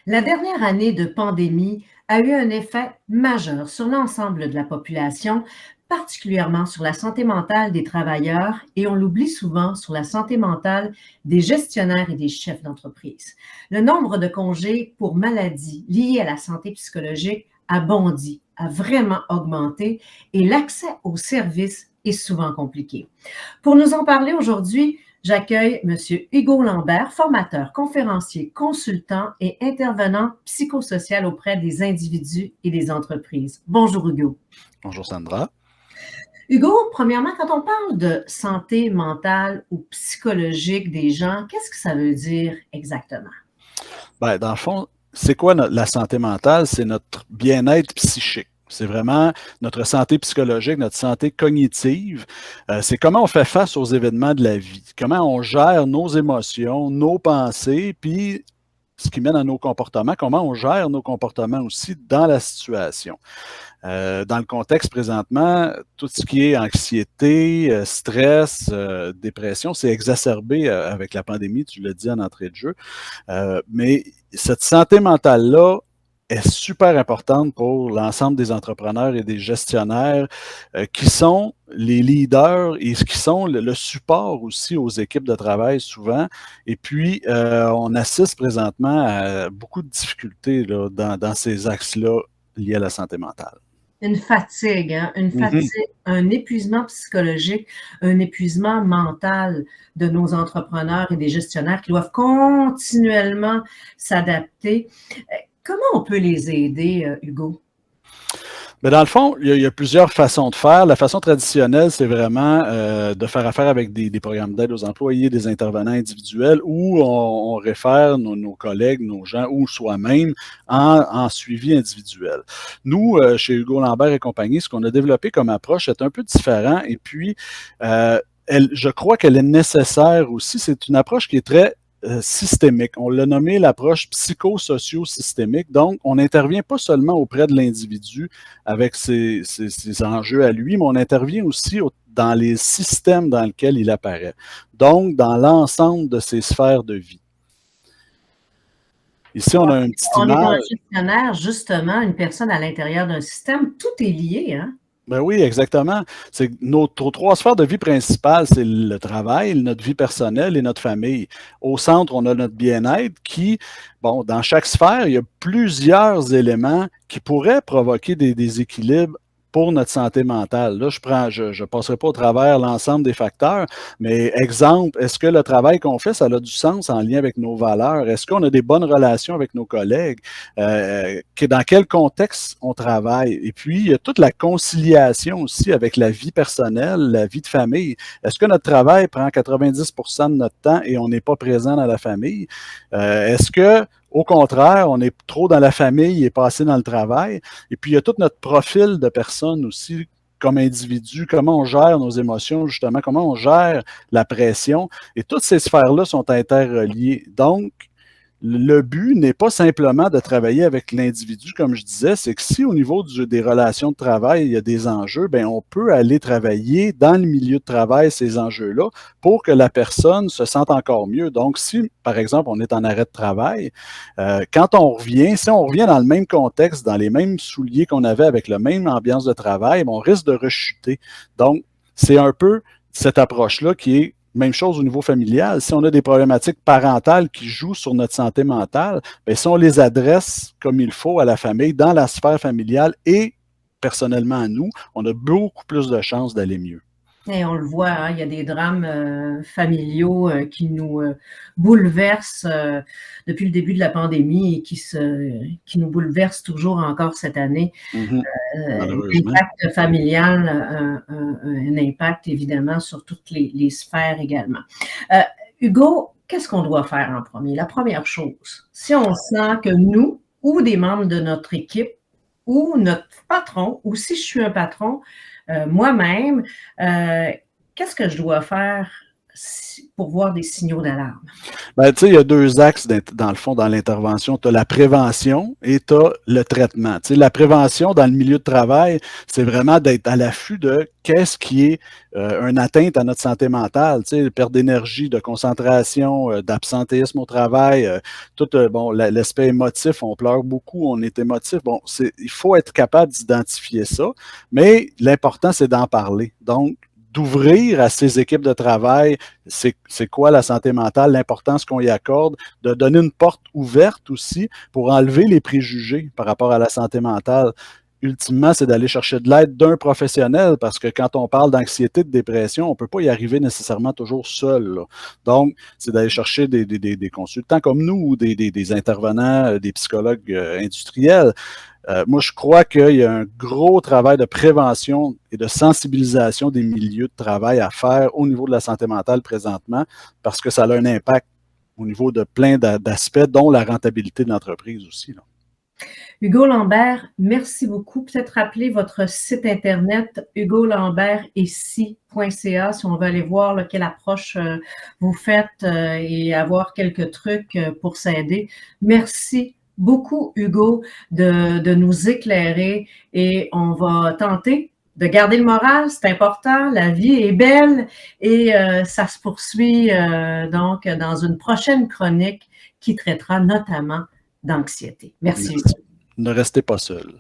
La dernière année de pandémie a eu un effet majeur sur l'ensemble de la population, particulièrement sur la santé mentale des travailleurs et on l'oublie souvent sur la santé mentale des gestionnaires et des chefs d'entreprise. Le nombre de congés pour maladies liées à la santé psychologique a bondi, a vraiment augmenté et l'accès aux services est souvent compliqué. Pour nous en parler aujourd'hui, j'accueille M. Hugo Lambert, formateur, conférencier, consultant et intervenant psychosocial auprès des individus et des entreprises. Bonjour Hugo. Bonjour Sandra. Hugo, premièrement, quand on parle de santé mentale ou psychologique des gens, qu'est-ce que ça veut dire exactement? Dans le fond, c'est quoi la santé mentale? C'est notre bien-être psychique. C'est vraiment notre santé psychologique, notre santé cognitive. C'est comment on fait face aux événements de la vie, comment on gère nos émotions, nos pensées, puis ce qui mène à nos comportements, comment on gère nos comportements aussi dans la situation. Dans le contexte présentement, tout ce qui est anxiété, stress, dépression, c'est exacerbé avec la pandémie, tu l'as dit en entrée de jeu. Mais cette santé mentale-là est super importante pour l'ensemble des entrepreneurs et des gestionnaires qui sont les leaders et qui sont le support aussi aux équipes de travail souvent. Et puis, on assiste présentement à beaucoup de difficultés là, dans ces axes-là liés à la santé mentale. Une fatigue, hein? Une Mhm. fatigue, un épuisement psychologique, un épuisement mental de nos entrepreneurs et des gestionnaires qui doivent continuellement s'adapter. Comment on peut les aider, Hugo? Mais dans le fond, il y a plusieurs façons de faire. La façon traditionnelle, c'est vraiment de faire affaire avec des programmes d'aide aux employés, des intervenants individuels, où on réfère nos collègues, nos gens, ou soi-même en suivi individuel. Nous, chez Hugo Lambert et compagnie, ce qu'on a développé comme approche est un peu différent. Et puis, je crois qu'elle est nécessaire aussi. C'est une approche qui est très systémique. On l'a nommé l'approche psychosocio-systémique. Donc, on n'intervient pas seulement auprès de l'individu avec ses enjeux à lui, mais on intervient aussi dans les systèmes dans lesquels il apparaît. Donc, dans l'ensemble de ses sphères de vie. Ici, on a une petite On est un image. gestionnaire, justement, une personne à l'intérieur d'un système, tout est lié, hein? Ben oui, exactement. C'est nos trois sphères de vie principales, c'est le travail, notre vie personnelle et notre famille. Au centre, on a notre bien-être qui, bon, dans chaque sphère, il y a plusieurs éléments qui pourraient provoquer des déséquilibres pour notre santé mentale. Là, je passerai pas au travers l'ensemble des facteurs, mais exemple, est-ce que le travail qu'on fait, ça a du sens en lien avec nos valeurs? Est-ce qu'on a des bonnes relations avec nos collègues? Dans quel contexte on travaille? Et puis, il y a toute la conciliation aussi avec la vie personnelle, la vie de famille. Est-ce que notre travail prend 90% de notre temps et on n'est pas présent dans la famille? Est-ce que au contraire, on est trop dans la famille et pas assez dans le travail. Et puis, il y a tout notre profil de personnes aussi comme individu, comment on gère nos émotions, justement, comment on gère la pression. Et toutes ces sphères-là sont interreliées. Donc, le but n'est pas simplement de travailler avec l'individu, comme je disais, c'est que si au niveau des relations de travail, il y a des enjeux, bien, on peut aller travailler dans le milieu de travail ces enjeux-là pour que la personne se sente encore mieux. Donc, si, par exemple, on est en arrêt de travail, quand on revient, si on revient dans le même contexte, dans les mêmes souliers qu'on avait avec la même ambiance de travail, on risque de rechuter. Donc, c'est un peu cette approche-là qui est même chose au niveau familial. Si on a des problématiques parentales qui jouent sur notre santé mentale, bien, si on les adresse comme il faut à la famille, dans la sphère familiale et personnellement à nous, on a beaucoup plus de chances d'aller mieux. Et on le voit, hein, il y a des drames familiaux qui nous bouleversent depuis le début de la pandémie et qui nous bouleversent toujours encore cette année. Mm-hmm. Malheureusement. L'impact familial a un impact évidemment sur toutes les sphères également. Hugo, qu'est-ce qu'on doit faire en premier? La première chose, si on sent que nous ou des membres de notre équipe ou notre patron, ou si je suis un patron, moi-même, qu'est-ce que je dois faire pour voir des signaux d'alarme? Ben, tu sais, il y a deux axes dans le fond dans l'intervention. Tu as la prévention et tu as le traitement. Tu sais, la prévention dans le milieu de travail, c'est vraiment d'être à l'affût de qu'est-ce qui est une atteinte à notre santé mentale. Tu sais, perte d'énergie, de concentration, d'absentéisme au travail, tout bon, l'aspect émotif, on pleure beaucoup, on est émotif. Bon, il faut être capable d'identifier ça, mais l'important, c'est d'en parler. Donc, d'ouvrir à ces équipes de travail c'est quoi la santé mentale, l'importance qu'on y accorde, de donner une porte ouverte aussi pour enlever les préjugés par rapport à la santé mentale. Ultimement, c'est d'aller chercher de l'aide d'un professionnel parce que quand on parle d'anxiété, de dépression, on ne peut pas y arriver nécessairement toujours seul. Là. Donc, c'est d'aller chercher des consultants comme nous ou des intervenants, des psychologues industriels. Moi, je crois qu'il y a un gros travail de prévention et de sensibilisation des milieux de travail à faire au niveau de la santé mentale présentement parce que ça a un impact au niveau de plein d'aspects, dont la rentabilité de l'entreprise aussi. Là. Hugo Lambert, merci beaucoup. Peut-être rappeler votre site internet hugolambertetsi.ca si on veut aller voir quelle approche vous faites et avoir quelques trucs pour s'aider. Merci beaucoup, Hugo, de nous éclairer et on va tenter de garder le moral, c'est important, la vie est belle et ça se poursuit donc dans une prochaine chronique qui traitera notamment d'anxiété. Merci. Ne restez pas seul.